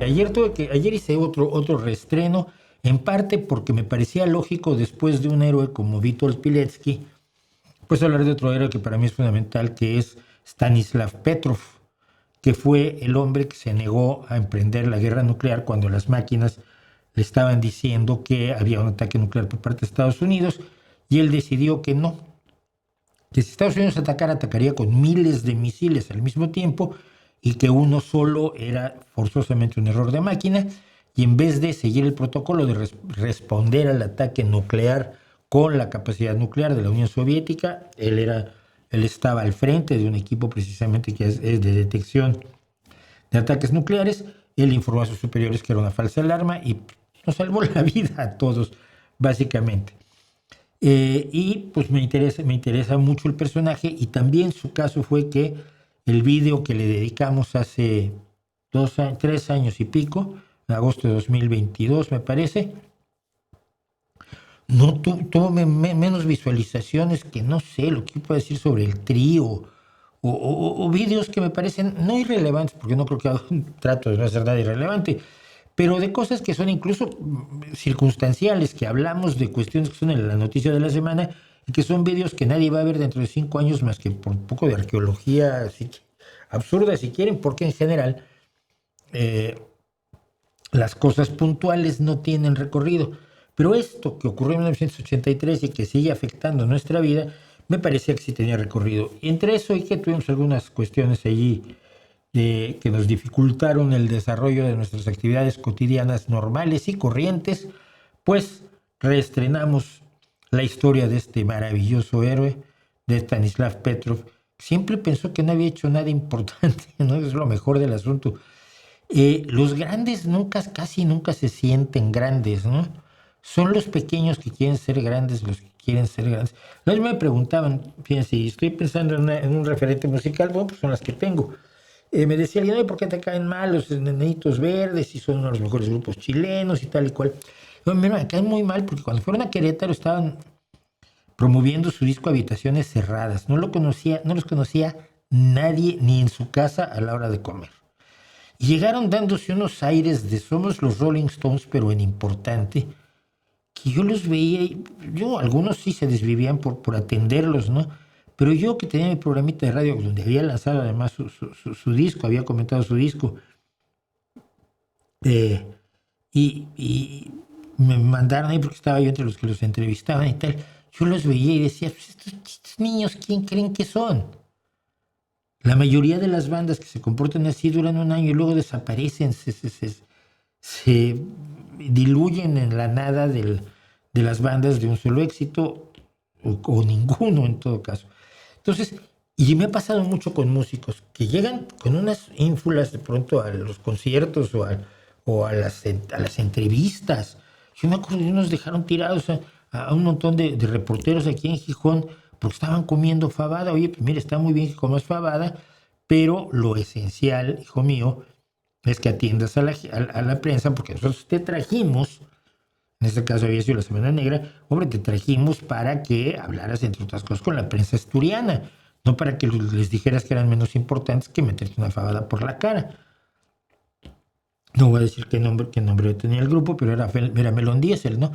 Ayer hice otro reestreno, en parte porque me parecía lógico después de un héroe como Witold Pilecki, pues hablar de otro héroe que para mí es fundamental, que es Stanislav Petrov, que fue el hombre que se negó a emprender la guerra nuclear cuando las máquinas le estaban diciendo que había un ataque nuclear por parte de Estados Unidos, y él decidió que no, que si Estados Unidos atacaría con miles de misiles al mismo tiempo, y que uno solo era forzosamente un error de máquina, y en vez de seguir el protocolo de responder al ataque nuclear con la capacidad nuclear de la Unión Soviética, él estaba al frente de un equipo precisamente que es de detección de ataques nucleares. Él informó a sus superiores que era una falsa alarma y nos salvó la vida a todos, básicamente. Y pues me interesa mucho el personaje, y también su caso fue que el video que le dedicamos hace 3 años y pico, en agosto de 2022 me parece, no tuvo menos visualizaciones que no sé lo que yo puedo decir sobre el trío, o videos que me parecen no irrelevantes, porque no creo que trato de no hacer nada irrelevante, pero de cosas que son incluso circunstanciales, que hablamos de cuestiones que son en la noticia de la semana, y que son videos que nadie va a ver dentro de 5 años más que por un poco de arqueología así absurda, si quieren, porque en general las cosas puntuales no tienen recorrido. Pero esto que ocurrió en 1983 y que sigue afectando nuestra vida, me parecía que sí tenía recorrido. Y entre eso y que tuvimos algunas cuestiones allí que nos dificultaron el desarrollo de nuestras actividades cotidianas normales y corrientes, pues reestrenamos la historia de este maravilloso héroe, de Stanislav Petrov. Siempre pensó que no había hecho nada importante, ¿no? Es lo mejor del asunto. Los grandes casi nunca se sienten grandes, ¿no? Son los pequeños que quieren ser grandes los que quieren ser grandes. Los me preguntaban, fíjense, estoy pensando en un referente musical, bueno, pues son las que tengo. Me decía alguien, ¿por qué te caen mal los Enanitos Verdes si son uno de los mejores grupos chilenos y tal y cual? No, mira, me caen muy mal porque cuando fueron a Querétaro estaban promoviendo su disco Habitaciones Cerradas. No los conocía nadie, ni en su casa a la hora de comer. Y llegaron dándose unos aires de somos los Rolling Stones, pero en importante, que yo los veía, algunos sí se desvivían por atenderlos, ¿no? Pero yo, que tenía mi programita de radio donde había lanzado además su disco, había comentado su disco, y me mandaron ahí porque estaba yo entre los que los entrevistaban y tal. Yo los veía y decía, pues estos niños, ¿quién creen que son? La mayoría de las bandas que se comportan así duran un año y luego desaparecen, se diluyen en la nada de las bandas de un solo éxito, o ninguno en todo caso. Entonces, y me ha pasado mucho con músicos que llegan con unas ínfulas de pronto a los conciertos o a las entrevistas. Yo me acuerdo que nos dejaron tirados a un montón de reporteros aquí en Gijón porque estaban comiendo fabada. Oye, pues mira, está muy bien que comas fabada, pero lo esencial, hijo mío, es que atiendas a la prensa, porque nosotros te trajimos, en este caso había sido la Semana Negra, hombre, te trajimos para que hablaras, entre otras cosas, con la prensa asturiana, no para que les dijeras que eran menos importantes que meterte una fabada por la cara. No voy a decir qué nombre tenía el grupo, pero era Melón Diesel, ¿no?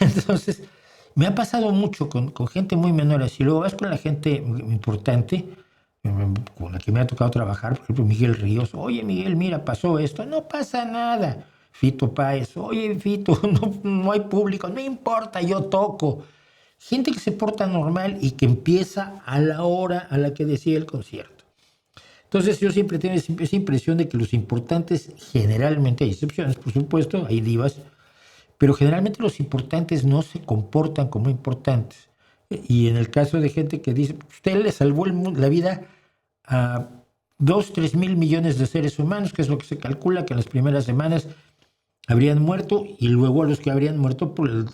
Entonces, me ha pasado mucho con gente muy menor así. Luego vas con la gente importante, con la que me ha tocado trabajar, por ejemplo, Miguel Ríos. Oye, Miguel, mira, pasó esto. No pasa nada. Fito Páez. Oye, Fito, no hay público. No importa, yo toco. Gente que se porta normal y que empieza a la hora a la que decide el concierto. Entonces yo siempre tengo esa impresión de que los importantes, generalmente, hay excepciones, por supuesto, hay divas, pero generalmente los importantes no se comportan como importantes. Y en el caso de gente que dice, usted le salvó la vida a 2-3 mil millones de seres humanos, que es lo que se calcula que en las primeras semanas habrían muerto, y luego a los que habrían muerto por el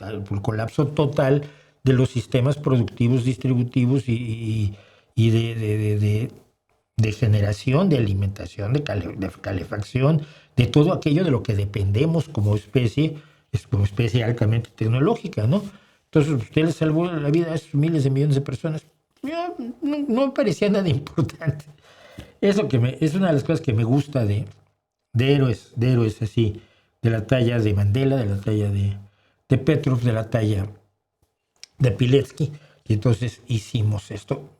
colapso total de los sistemas productivos, distributivos y de generación, de alimentación, de calefacción, de todo aquello de lo que dependemos como especie altamente tecnológica, ¿no? Entonces, usted le salvó la vida a esos miles de millones de personas. No me parecía nada importante. Es una de las cosas que me gusta de de héroes así, de la talla de Mandela, de la talla de Petrov, de la talla de Pilecki. Y entonces hicimos esto.